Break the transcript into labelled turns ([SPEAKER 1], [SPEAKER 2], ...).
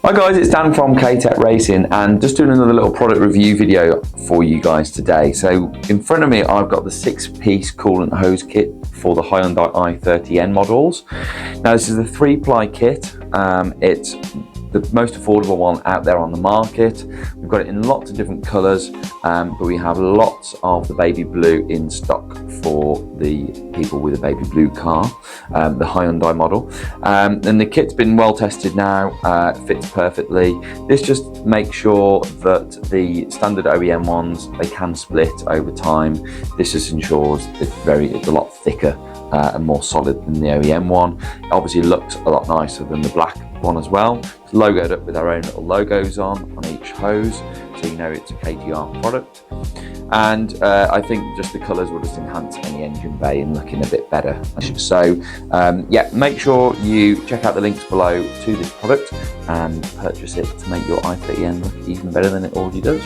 [SPEAKER 1] Hi guys, it's Dan from K-Tec Racing and just doing another little product review video for you guys today. So in front of me I've got the 6-piece coolant hose kit for the Hyundai I30N models. Now this is a 3-ply kit. It's the most affordable one out there on the market. We've got it in lots of different colours, but we have lots of the baby blue in stock for the people with a baby blue car, the Hyundai model. And the kit's been well tested now, fits perfectly. This just makes sure that the standard OEM ones, they can split over time. This just ensures it's a lot thicker and more solid than the OEM one. It obviously looks a lot nicer than the black one as well. It's logoed up with our own little logos on each hose, so you know it's a KTR product. And I think just the colours will just enhance any engine bay and looking a bit better. So yeah, make sure you check out the links below to this product and purchase it to make your i30N look even better than it already does.